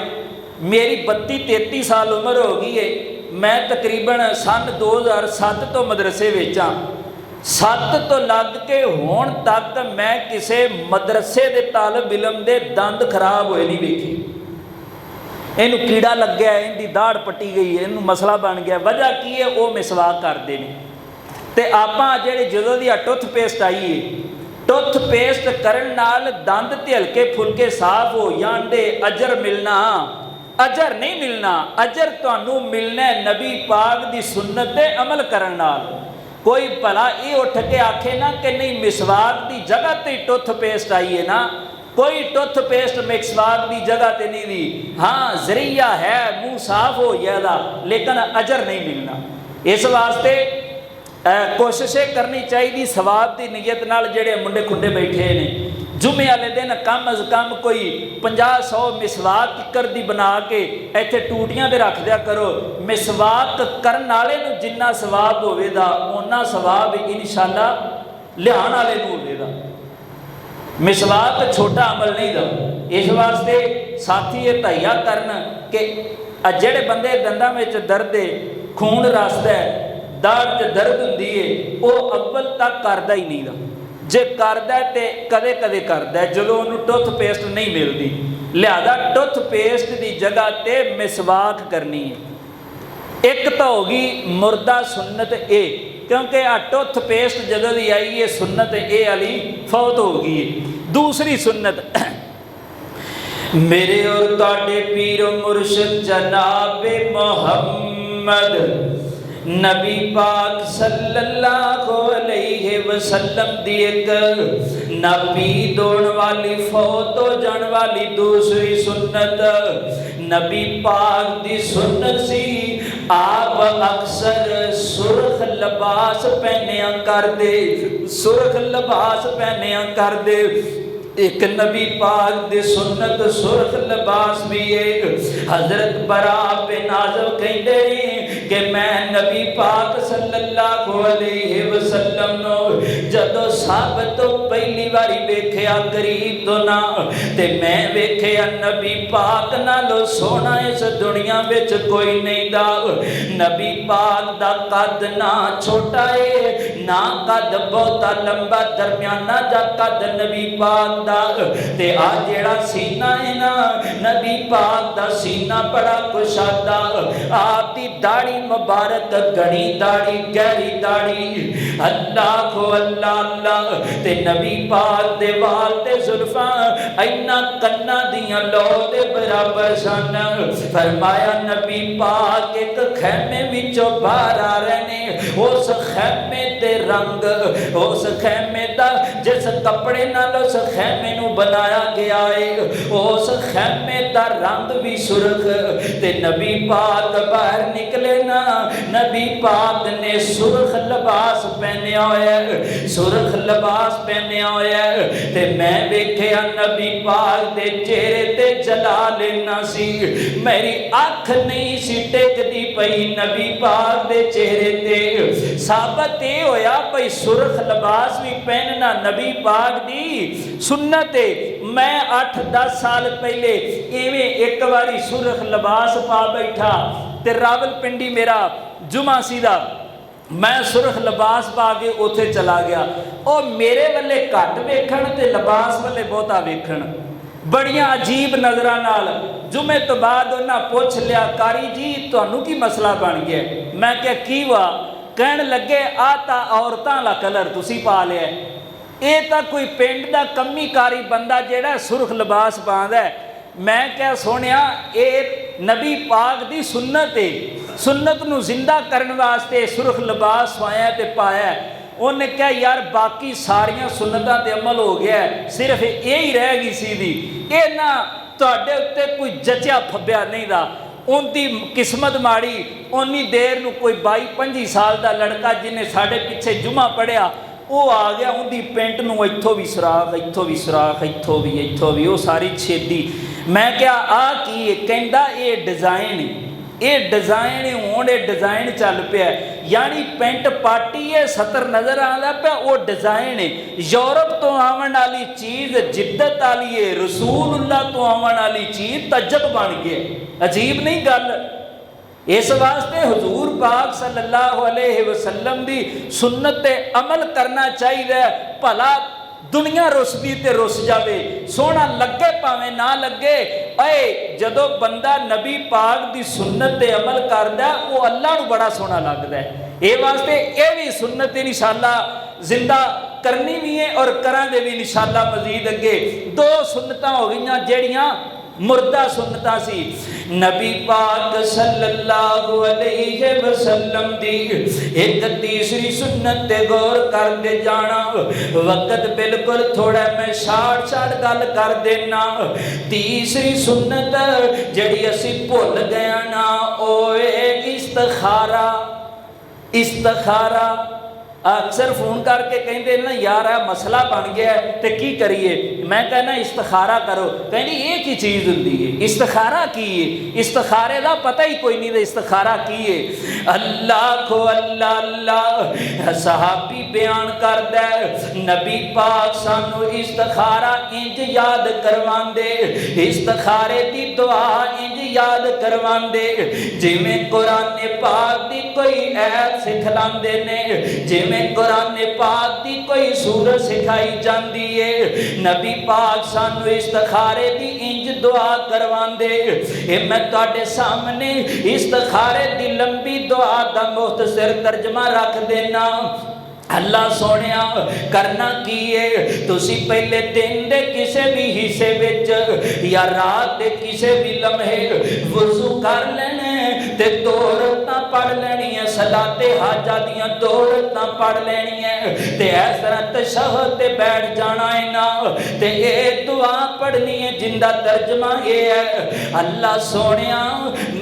मेरी 32-33 साल उम्र हो गई है। मैं तकरीबन सन 2007 तो मदरसे विच हाँ। 7 तो लग के हुण तक मैं किसी मदरसे के तालब इलम दे दंद खराब होए नहीं वेखे। इनू कीड़ा लग गया, इनकी दाड़ पट्टी गई है, इनू मसला बन गया। वजह की है वो मिसवाक करते हैं। तो आपां जिहड़े जदों दी टूथपेस्ट आई है, टूथपेस्ट करन नाल दंद ते हल्के फुलके साफ हो जांदे, अजर मिलना, अजर नहीं मिलना। अजर तुहानू मिलना नबी पाक दी सुन्नत ते अमल करन नाल। कोई भला ये उठ के आखे ना कि नहीं मिसवाक की जगह ते टूथपेस्ट आई है ना, कोई टूथपेस्ट मिसवाक की जगह ते नहीं दी। हाँ जरिया है, मुँह साफ हो जाएगा, लेकिन अजर नहीं मिलना। इस वास्ते कोशिशें करनी चाहिए सवाब की नीयत नाल। जिहड़े मुंडे खुंडे बैठे ने जुमे वाले दिन कम अज़ कम कोई 50-100 मिसवाक किकर दी बना के इत्थे टूटियां ते रख दिया करो। मिसवाक करन वाले नूं जिन्ना सवाब होवेगा उन्ना सवाब इंशाअल्लाह लियाण वाले नूं होवेगा। मिसवाक छोटा अमल नहीं दा। इस वास्ते साथी ये धैया करन कि जिहड़े बंदे दंदां विच दर्द है, खून रसदा है, दाढ़ च दर्द हुंदी है, वो अव्वल तक करदा ही नहीं दा। जे करदा है तो कदे कदे करदा है जदों उन्हूं टूथपेस्ट नहीं मिलती। लिहाजा टूथपेस्ट की जगह ते मिसवाक करनी है। एक तो होगी मुर्दा सुन्नत ए, क्योंकि आ टूथपेस्ट जदों दी आई है सुन्नत ए वाली फौत हो गई है। दूसरी सुन्नत मेरे और ताड़े पीर मुर्शिद जनाब मोहम्मद नबी पाक सल्लल्लाहु अलैहि वसल्लम दी एक नबी दौड़ वाली फौत हो जाने वाली दूसरी सुन्नत नबी पाक दी सुन्नत सी। आप अक्सर सुर्ख लिबास पहनिया करते, सुर्ख लिबास पहनिया करते। एक नबी पाक दे सुन्नत सुरख लिबास भी है। हजरत बरा बिन आज़िब कहते हैं कि मैं नबी पाक सल्लल्लाहु अलैहि वसल्लम नो जदों सब तो पहली बारी वेख्या करीब तो ना, ते मैं वेख्या नबी पाक नालों सोहना इस दुनिया विच कोई नहीं दा। नबी पाक दा कद ना छोटा है ना कद बहुता लंबा, दरम्याना जा कद नबी पाक ते आ जेड़ा सीना है ना नबी पाक दा सीना बड़ा कुशादा। आप दी दाढ़ी मुबारक घनी दाढ़ी गहरी दाढ़ी, अल्लाह को अल्लाह अल्लाह। ते नबी पाक दे वाल ते जुल्फां इन्ना कन्ना दियां लौ दे बराबर सन। फरमाया नबी पाक एक खैमे विचों बाहर आ रहे ने, उस खैमे दे रंग उस खैमे दा जिस कपड़े नाल उस खैमे नू बनाया गया है उस खैमे दा रंग भी सुर्ख। ते नबी पाक बाहर निकले ना, नबी पाक ने सुर्ख लिबास पहनिया होया, सुर्ख लिबास पहनिया होया। ते मैं वेख्या नबी पाक दे चेहरे ते जलाल इन्ना सी, मेरी अख नहीं सी टेकदी पई नबी पाक दे चेहरे ते। साबत ये होया भाई सुर्ख लिबास भी पहनना नबी पाक दी सुन्नत है। मैं 8-10 साल पहले इवें एक बारी सुर्ख लिबास पा बैठा ते रावलपिंडी मेरा जुमा सीधा, मैं सुर्ख लिबास पा के उत्थे चला गया। और मेरे वाले घट वेखण ते लिबास वाले बहुता वेखण, बड़ियां अजीब नज़रां नाल। जुमे तो बाद उन्हां पुछ लिया कारी जी तुहानू की मसला बन गया? मैं क्या की हुआ? कहण लगे आ तां औरतां दा कलर तुसी पा लिया, ये तो कोई पिंड का कमी कारी बंदा जेड़ा सुर्ख लिबास पांदा है। मैं क्या सुनिया ये नबी पाक दी सुन्नत है, सुन्नत नू जिंदा करने वास्ते सुर्ख लिबास पाया ते पाया। उन्हें क्या यार बाकी सारिया सुन्नतां ते अमल हो गया, सिर्फ यही रह गई सी दी, ये ना तुहाडे उत्ते कोई जचिया फब्बिया नहीं दा। उनकी किस्मत माड़ी, उन्नी देर नू कोई 22-25 साल का लड़का जिन्हें साढ़े पिछे जुमा पढ़िया वो आ गया, उनकी पेंट नू इत्थों भी सुराख इत्थों भी सुराख इत्थों भी वो सारी छेदी। मैं क्या आ की कहंदा ये डिज़ाइन, ये डिज़ाइन हुण ये डिज़ाइन चल पिया, यानी पेंट पार्टी है सतर नज़र आंदा पिया वो डिज़ाइन है। यूरोप तो आवन वाली चीज़ जिद्दत वाली है, रसूलुल्लाह तो आवन वाली चीज़ तजब बन गई। अजीब नहीं गल? इस वास्ते हुजूर पाक सल्लल्लाहु अलैहि वसल्लम दी सुन्नत ते अमल करना चाहिए। भला दुनिया रुसदी ते रुस जावे, सोहना लगे भावें ना लगे, ऐ जदों बंदा नबी पाक दी सुन्नत ते अमल करदा वो अल्लाह नूं बड़ा सोहना लगदा है। ये वास्ते ये भी सुन्नत इंशाअल्लाह जिंदा करनी भी है और करांगे भी इंशाअल्लाह मजीद अगे। दो सुन्नतां हो गईयां जेड़ियां मुर्दा सुन्नतां सी। नबी पाक सल्लल्लाहु अलैहि वसल्लम दी एक तीसरी सुन्नत ते गौर करते जाना। वक्त बिल्कुल थोड़ा मैं शार्ट गल कर देना। तीसरी सुन्नत जड़ी असी भुल गया ना ओए इस्तिखारा। इस्तिखारा अक्सर फोन करके कहते ना यार आ मसला बन गया है तो की करिए। मैं कहना इस्तिखारा करो, कहनी ये की चीज़ होंदी है? इस्तिखारा की है? इस्तिखारे का पता ही कोई नहीं, तो इस्तिखारा की है? अल्लाह को अल्लाह अल्लाह सहाबी बयान करदा है नबी पाक सानू इस्तिखारा इंज याद करवांदे, इस्तिखारे दी दुआ इंज याद करवांदे जिवें कुरान पाक दी कोई ऐत सिखलांदे ने, जिवें कुरान पाक दी कोई सूरत सिखाई जाती है। नबी पाक सानू इस्तिखारे दी इंज दुआ करवांदे। मैं तुहाडे सामने इस्तिखारे दी लंबी दुआ दा मुख्तसर तर्जमा रख देना। अल्लाह सोनिया करना की है, तुसी पहले दिन दे किसी भी हिस्से विच या रात दे किसी भी लम्हे वुज़ू कर लेने ते दो रकातां पढ़ लेनी है, सलाते हाजा दियां दो रकातां पढ़ लेनी है ते इस तरह तशहहुद ते बैठ जाना है ना ते ये दुआ पढ़नी है जिंदा तर्जमा ये है। अल्लाह सोनिया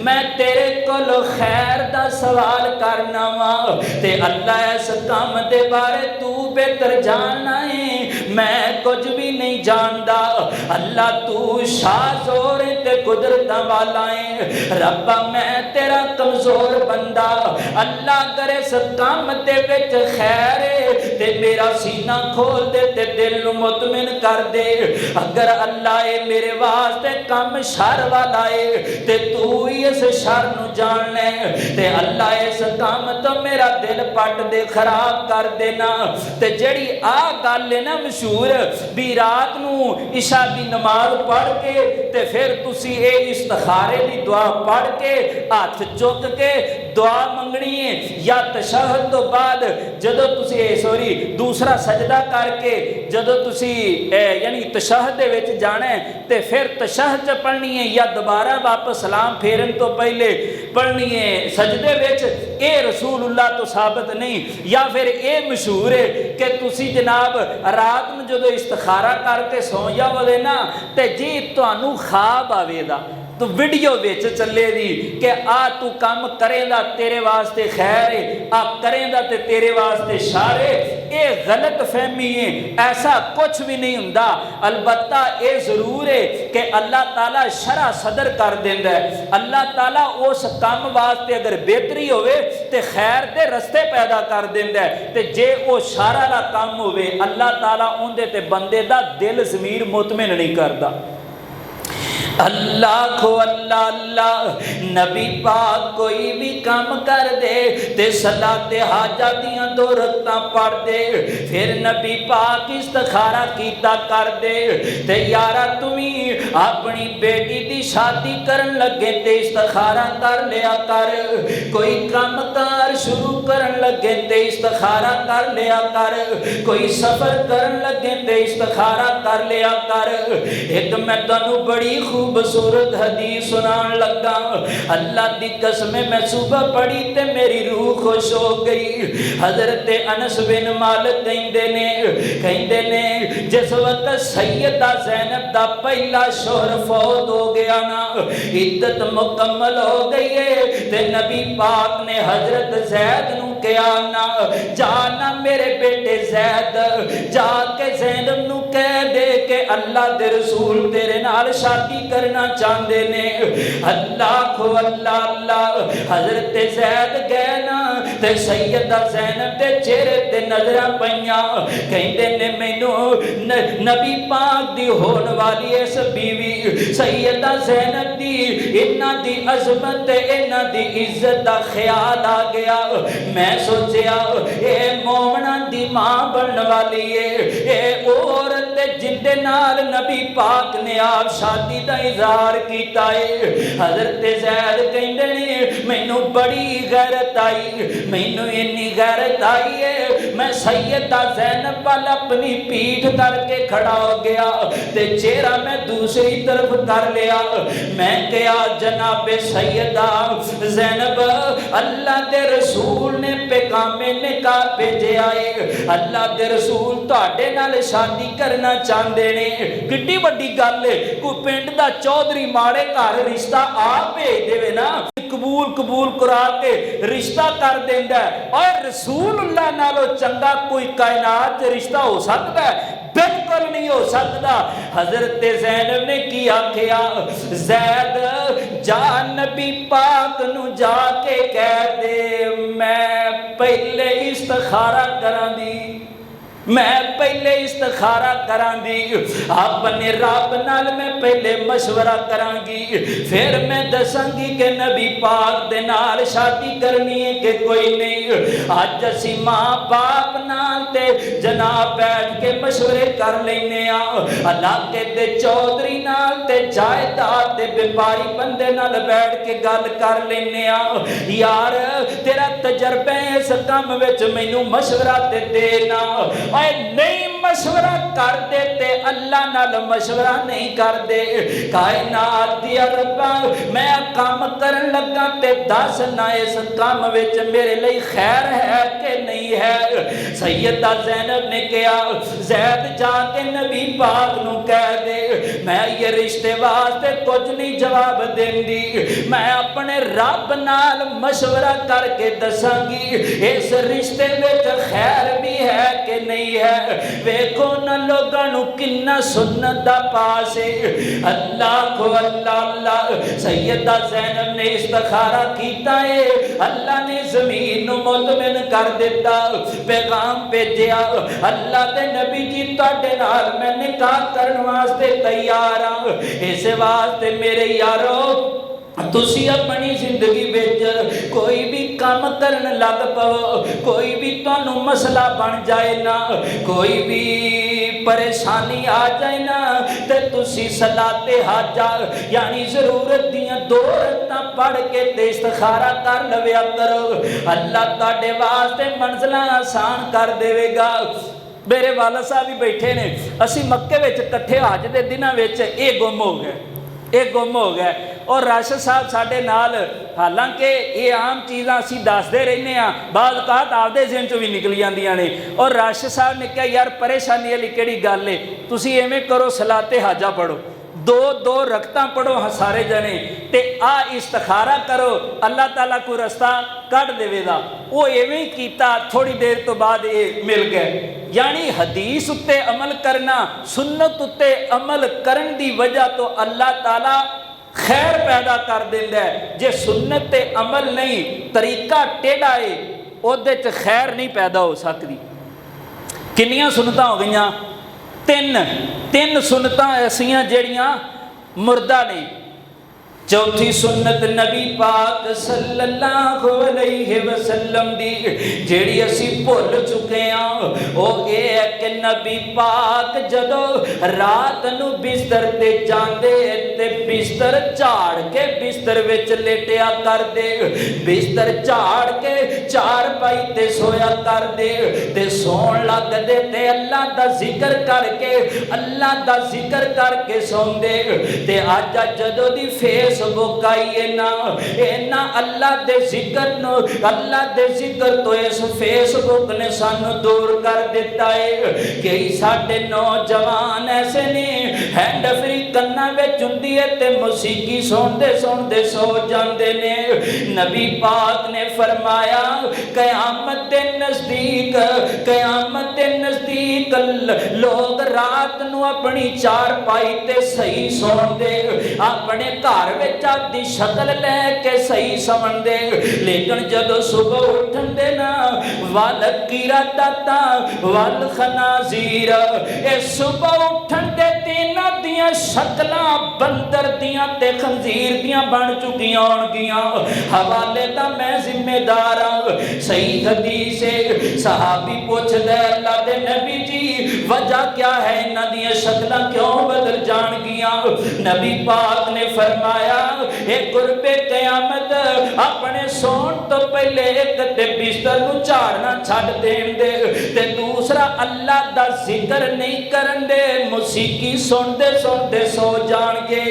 मैं तेरे कोलों खैर दा सवाल करना वा ते अल्लाह इस काम दे बारे तू बेहतर जानना है, मैं कुछ भी नहीं जानता। अल्लाह तू शाहज़ोर ते कुदरत वाला है। रब्बा मैं तेरा कमजोर बंदा। अल्लाह करे इस काम दे विच खैर ते मेरा सीना खोल दे ते दिल नूं मुतमिन कर दे। अगर अल्लाह मेरे वास्ते काम शर वाला है ते तू ही इस शर नूं जानना है ते अल्लाह इस काम तो मेरा दिल पट दे, खराब कर देना। ते जड़ी आ गल है ना मशहूर भी रात नूं इशा दी नमाज पढ़ के ते फिर तुसी ये इस्तिखारे दी दुआ पढ़ के हाथ चुक के दुआ मंगनी है या तशहद तो बाद जदों तुसी सॉरी दूसरा सजदा करके जदों तुसी यानी तशहद दे विच जाना है ते फिर तशहद च पढ़नी है या दोबारा वापस सलाम फेरन तो पहले पढ़नी है सजदे विच। ये रसूलुल्लाह तो साबित नहीं। या फिर ये मशहूर है कि तुसी जनाब रात में जदों इस्तिखारा करके सौ जाओगे ना ते जी तुहानू ख्वाब आवेगा तो वीडियो बेच चलेगी कि आ तू काम करेगा तेरे वास्ते खैर है, आ करेगा तो तेरे वास्ते शर है। ये गलत फहमी है, ऐसा कुछ भी नहीं होता। अलबत्ता ये जरूर है कि अल्लाह ताला शरा सदर कर देंदा है। अल्लाह ताला उस काम वास्ते अगर बेहतरी होवे ते खैर दे रस्ते पैदा कर देंदा है ते जे वो शर वाला काम होवे अल्लाह ताला उनदे ते बंदे दा दिल ज़मीर मुतमिन नहीं करता। अल्लाह को अल्लाह अल्लाह नबी पाक कोई भी काम कर दे ते सलाते हाजा दियां दो रकातां पढ़ दे फिर नबी पाक इस्तिखारा कीता कर दे ते यारा तुमी अपनी बेटी दी शादी करन लगे ते इस्तिखारा कर लिया कर। कोई काम कार शुरू करन लगे ते इस्तिखारा कर लिया कर। कोई सफर करन लगे ते इस्तिखारा कर लिया कर। एक मैं तुहानू बड़ी खूबसूरत हदीस सुनान लगा। अल्लाह दी कसम मैं सुबह पढ़ी ते मेरी रूह खुश हो गई। हजरत अनस बिन मालिक कहंदे ने जिस वक्त सैयदा ज़ैनब दा पहला शोहर फौत हो गया ना इद्दत मुकम्मल हो गई है ते नबी पाक ने हजरत ज़ैद नू कहा ना जाना मेरे बेटे ज़ैद जाके ज़ैनब नू कह दे के अल्लाह दे रसूल तेरे नाल शादी करना चाहते ने। अल्लाह को अल्लाह अल्लाह हजरत ज़ैद गए ना ते सैयदा ज़ैनब दे चेहरे ते नजरां पईयां। कहंदे ने मैनू नबी पाक दी होण वाली इस बीवी सैयदा ज़ैनब दी इन्हां दी अज़मत ते इन्हां दी इज्जत दा ख्याल आ गया। मैं सोचिया ए मोमना दी मां बनने वाली है ए औरत जिंदे नाल नबी पाक ने आप शादी दा इज़हार कीता है। हजरत ज़ैद कहंदे ने मैनू बड़ी गैरत आई, मैनू इन्नी गैरत आई है मैं सैयदा ज़ैनब वाल अपनी पीठ करके खड़ा हो गया ते चेहरा मैं दूसरी तरफ कर लिया। मैं कहा जनाबे सैयदा ज़ैनब अल्लाह दे रसूल ने पैगामे निकाह भेजे आए। अल्लाह दे रसूल तुहाडे नाल शादी करना चाहते ने। किड्डी वड्डी गल है कोई पिंड दा चौधरी माड़े घर रिश्ता आप भेज देवे ना कबूल करा के रिश्ता कर देंदा है। और रसूलुल्लाह नालों चंगा कोई कायनात च रिश्ता हो सकता है? बिल्कुल नहीं हो सकता। हजरत ज़ैनब ने की आखिया ज़ैद जा नबी पाक नू जाके कह दे मैं पहले इस्तिखारा करा दी, मैं पहले इस्तिखारा करांगी अपने रब नाल मैं पहले मशवरा करांगी फिर मैं दसांगी कि नबी पाक दे नाल शादी करनी है कि कोई नहीं। अज असी मां बाप नाल ते जनाब बैठ के मशवरे कर लेने इलाके दे चौधरी नाल ते जायदाद दे व्यापारी बंदे नाल बैठ के गल कर लेने यार तेरा तजर्बा इस काम विच मैनू मशवरा ते देना। नहीं मशवरा कर देते अल्लाह नाल मशवरा नहीं कर दे। कायनात दी रब्बा मैं काम करन लगा ते दस ना इस काम विच मेरे लिए खैर है कि नहीं है। सैयदा ज़ैनब ने कहा ज़ैद जाके नबी पाक नू कह दे मैं ये रिश्ते वास्ते कुछ नहीं जवाब देंदी, मैं अपने रब नाल मशवरा करके दसांगी इस रिश्ते विच खैर भी है कि नहीं है। वेखो न लोगों किन्ना सुन्नत दा पास है। अल्लाह को अल्लाह अल्लाह सैयदा ज़ैनब ने इस्तिखारा कीता है, अल्लाह ने ज़मीन नूं मुतमिन कर दिता, पैगाम भेजिया अल्लाह दे नबी जी तुहाडे नाल मैं निकाह करन वास्ते तैयार हाँ। इस वास्ते मेरे यारो तुसी अपनी जिंदगी विच कोई भी काम करन लग पवो, कोई भी तुहानू मसला बन जाए ना, कोई भी परेशानी आ जाए ना, ते तुसी सलाते हाजा यानी जरूरत दियां 2 रकातां पढ़ के ते इस्तिखारा कर लविया करो। अल्लाह तुहाडे वास्ते मंजिलां आसान कर देवेगा। मेरे वाला साहब भी बैठे ने, असी मक्के विच इकट्ठे हज दे दिनां विच ये गुम हो गए, ये गुम हो गया। और राशिद साहब साडे नाल, हालांकि ये आम चीज़ां असी दसदे रहने हाँ, बाद कात आपदे ज़हन चों भी निकली जांदियां ने। और राशिद साहब ने कहा यार परेशानी वाली किहड़ी गल है, तुसीं इवें करो सलाते हाजा पढ़ो, 2 रकतां पढ़ो हाँ सारे जने, ते आ इस्तिखारा करो, अल्लाह ताला कोई रस्ता कढ़ देवेगा। वो इवें ही कीता, थोड़ी देर तो बाद ये मिल गए। यानी हदीस उत्ते अमल करना, सुन्नत उत्ते अमल करन दी वजह तो अल्लाह ताला खैर पैदा कर देंदा है। जे सुन्नत ते अमल नहीं, तरीका टेढ़ा है, उहदे च खैर नहीं पैदा हो सकती। किन्नियां सुन्नतां हो गईयां? 3 सुन्नतां ऐसियां जिहड़ियां मुर्दा ने। चौथी सुन्नत नबी पाक सल्लल्लाहु अलैहि वसल्लम दी जेड़ी असी भुल चुके हैं, वो ये है कि नबी पाक जदों रात नूं बिस्तर ते जांदे ते बिस्तर झाड़ के बिस्तर विच लेटिया कर दे, बिस्तर झाड़ के चारपाई ते सोया कर दे, ते सोण लगदे ते अल्लाह दा जिक्र करके, अल्लाह दा जिक्र करके सौंदे। ते अज जदों दी फेसबुक आई है ना, इन्ना अल्लाह दे जिक्र नो, अल्लाह दे जिक्र तो इस फेसबुक ने सानू दूर कर दिता है। कई साडे नौजवान ऐसे ने हैंड फ्री कन्ना विच हुंदी है ते मौसीकी सुनदे सुनदे सो जांदे ने। नबी पाक ने फरमाया क़यामत दे नज़दीक, क़यामत दे नज़दीक लोग रात नू अपनी चारपाई ते सही सौंदे, अपने घर विच आपदी शक्ल लैके सही समझदे, लेकिन जदों सुबह उठदे ना वल किराता वल खनाजीर, ए सुबह उठन दे तीनां दियां शक्लां बंदर दियां ते खंजीर दियां बन चुकियां होणगियां। हवाले दा मैं जिम्मेदार हां। सही हदीस है, सहाबी पुछदे अल्लाह दे नबी जी वजह क्या है, इन्हां दियां शक्लां क्यों बदल जाणगियां? नबी पाक ने फरमाया एक गुरबे क़यामत अपने सोण तो पहले एक ते बिस्तर नूं झाड़ना छड्ड देण दे, ते दूसरा अल्लाह दा जिक्र नहीं करन दे, मौसीकी सुनदे सुनदे सो जाणगे।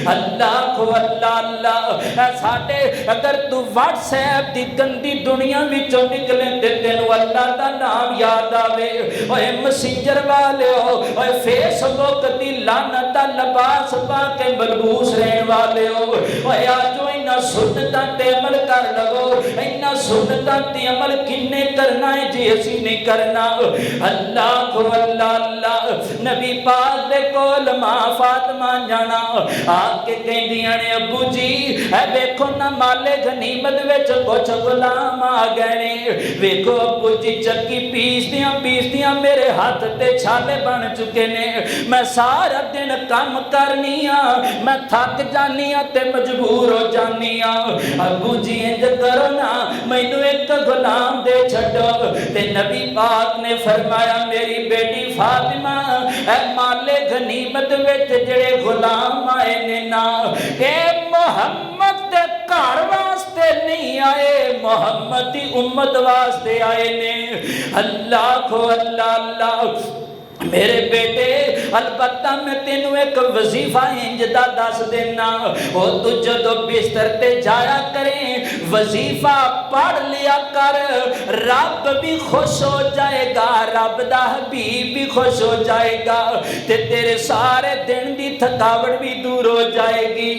अल्लाह को अल्लाह अल्लाह साडे अगर तू व्हाट्सएप दी गंदी दुनिया विचों निकले ते तेनू अल्लाह दा नाम याद आवे। ओए मैसेंजर वाले हो, ओए फेसबुक दी लानत दा लिबास पा के बलबूस रहने वाले हो, ओए आजो इन्हां सुन्नतां ते अमल कर लवो। इन्हां सुन्नतां ते अमल किन्ने करना है जे असीं नहीं करना? अल्लाह को अल्लाह अल्लाह नबी पाक दे कोल मां फातिमा जाना आके कहंदियां ने अब्बू जी ऐ वेखो ना माले गनीमत विच कुछ गुलाम आ गए ने, वेखो अब्बू जी चक्की पीसदियां मेरे हाथ ते छाले बन चुके ने, मैं सारा दिन काम करनी आ, मैं थक जानी आ ते मजबूर हो जानी आ। अब्बू जी इंज करो ना मैनू एक गुलाम दे छड्डो। ते नबी पाक ने फरमाया मेरी बेटी फातिमा ऐ माले गनीमत विच जेड़े गुलाम आए ने ना, ए मोहम्मद दे घर वास्ते नहीं आए, मोहम्मद दी उम्मत वास्ते आए ने। अल्लाह को अल्लाह अल्लाह मेरे बेटे अलबत्ता मैं तेनू एक वजीफा इंज दा दस देना, ओ तू जदों बिस्तर ते जाया करें वजीफा पढ़ लिया कर, रब भी खुश हो जाएगा, रब दा हबीब भी खुश हो जाएगा, ते तेरे सारे दिन दी थकावट भी दूर हो जाएगी।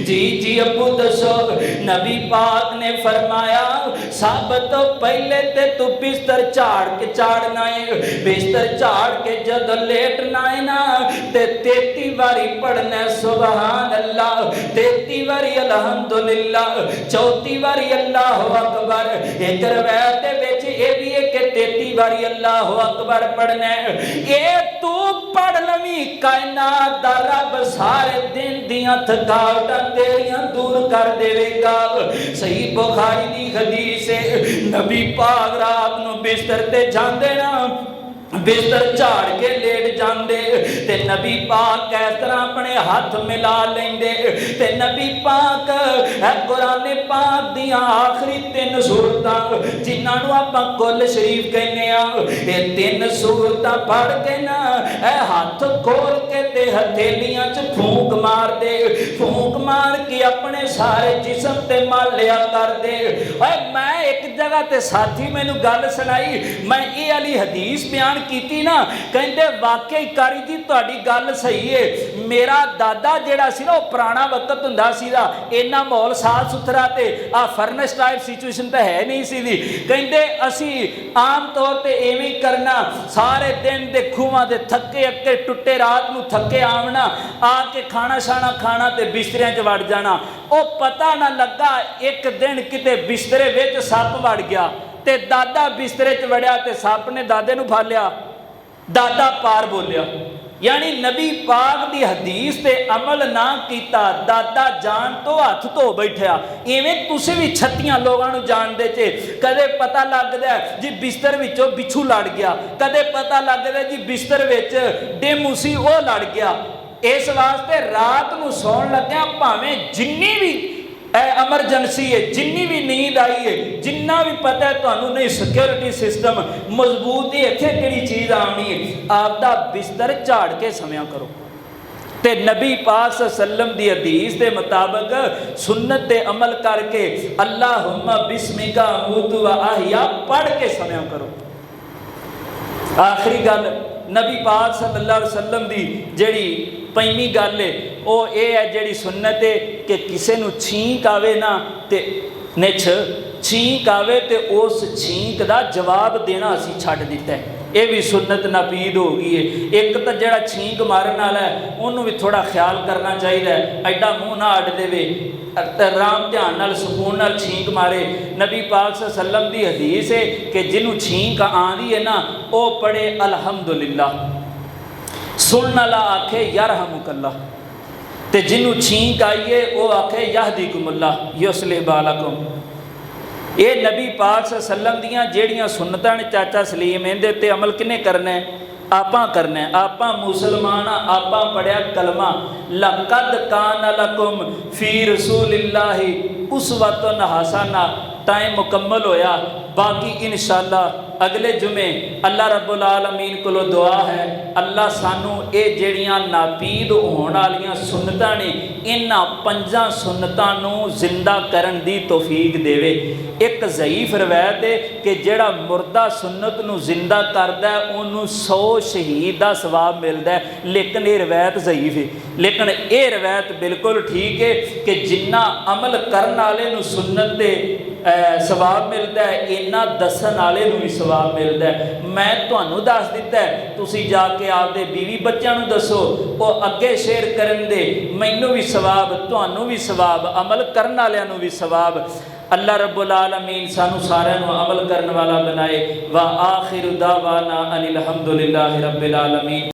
जी जी अब्बू दसो। नबी पाक ने फरमाया सब तो पहले ते तू बिस्तर झाड़ के चाड़ना है। बिस्तर झाड़ के जद लेटना है ना ते 33 बारी पढ़ना सुभान अल्लाह, 33 बारी अल्हम्दुलिल्लाह, 34 बारी अल्लाह अकबर। एक रवायत दे विच ये भी है कि 33 बारी अल्लाह अकबर पढ़ना है। ये तू पढ़ लवी कायनात दा रब सारे दिन दियां थकावटां तेरियां दूर कर देवेगा। सही बुखारी दी हदीस है, नबी पाक रात नूं बिस्तर ते जांदे ना, बिस्तर झाड़ के लेट जाते ते नबी पाक इस तरह अपने हाथ मिला लेंदे ते नबी पाक कुरान पाक दियां आखिरी 3 सूरतां जिन्हां नूं आपां कुल शरीफ कहने आ, ये 3 सूरतां पढ़ के ना हाथ खोल के ते हथेलियां च फूंक मार दे, फूंक मार के अपने सारे जिस्म ते मालिया कर दे। मैं एक जगह ते साथी मैनू गल सुनाई, मैं ये वाली हदीस बयान की ना, कहते वाकई कारी जी तुहाडी गल सही है। मेरा दादा जेड़ा सी ना वो पुराना वक्त हुंदा सी दा, इन्ना माहौल साफ सुथरा ते आ फर्निश टाइप सिचुएशन तो है नहीं सी दी। कहते असी आम तौर पर इवें ही करना, सारे दिन दे खूहां दे थके अक्के टुटे रात नूं थके आवना, आके खाना शाना खाना ते बिस्तरियां च वड़ जाना। वो पता ना लगा एक दिन किते बिस्तरे विच सप वड़ गया ते दादा बिस्तरे च वड़िया ते सप ने दादे नूं फड़ लिया, दादा पार बोलिया। यानी नबी पाक दी हदीस ते अमल ना कीता, दादा जान तो हाथ धो बैठा। इवें तुसीं भी 36 लोगों नूं जानदे जे, कदे पता लगदा है जी बिस्तर विचों बिच्छू लड़ गया, कदे पता लगदा जी बिस्तर विच डेमू सी वो लड़ गया। इस वास्ते रात नूं सौण लग्या भावें जिन्नी भी एमरजेंसी है, जिन्नी भी नींद आई है, जिन्ना भी पता है तुहानूं नहीं सिक्योरिटी सिस्टम मजबूत है, इत्थे किहड़ी चीज़ आनी है, आपदा बिस्तर झाड़ के समिया करो। ते नबी पाक सल्लम दी हदीस के मुताबिक सुन्नत ते अमल करके अल्लाहुम्मा बिस्मिका अमूतु व अहया पढ़ के समिया करो। आखिरी गल नबी पाक सल्लल्लाहु अलैहि वसल्लम दी जेड़ी 5वीं गल है वो ये है जेड़ी सुन्नत है कि किसी नूं छींक आवे ना ते निछ छींक आवे ते उस छींक दा जवाब देना असी छड्ड दिता है। ये भी सुन्नत नापीद हो गई है। एक तो जड़ा छींक मारन वाला है उन्होंने भी थोड़ा ख्याल करना चाहिए, एडा मूँह ना अड्ड देवे, आराम ध्यान नाल सुकून नाल छींक मारे। नबी पाक सल्लम दी हदीस है कि जिन्हों छींक आँदी है ना वो पढ़े अल्हम्दुलिल्लाह, सुनने वाला आखे यरहमुकल्लाह, ते जिन्हों छींक आईए वो आखे यहदीकुमुल्लाह युस्लिह बालकुम। ये नबी पाक सल्लम दियां जेड़ियां सुन्नतां ने चाचा सलीम इहदे उत्ते अमल किने करना है, आपां करना है। आपां मुसलमान आपां पढ़िया कलमा लक़द कान लकुम फी रसूलिल्लाहि उस्वतुन हसना, टाइम मुकम्मल होया। बाकी इंशाअल्लाह अगले जुमे अल्लाह रब्बुल आलमीन कोलों दुआ है अल्लाह सानू ये जड़ियां नापीद होने वालियां सुन्नतां ने इन्हां 5 सुन्नतां नू जिंदा करन दी तौफीक देवे। एक ज़ईफ रवायत है कि जेड़ा मुर्दा सुन्नत नू जिंदा करदा है उन्होंने 100 शहीद का सवाब मिलता है, लेकिन ये रवायत ज़ईफ है। लेकिन ये रवायत बिल्कुल ठीक है कि जिन्ना अमल करने वाले नू सुन्नत दे सवाब मिलता है इन्ना दसन वाले नू भी सवाब मिलता है। मैं तुहानू दस दिता है, तुसी जाके आपदे बीवी बच्चों नू दसो, वो अगे शेयर करन दे, मैनू भी सवाब, तुहानू भी सवाब, अमल करन वालियां नू भी सवाब। अल्लाह रब्बुल आलमीन सानू सारिਆਂ ਨੂੰ अमल करने वाला बनाए। व आखिर दावाना अनिल हम्दुलिल्लाहि रब्बिल आलमीन।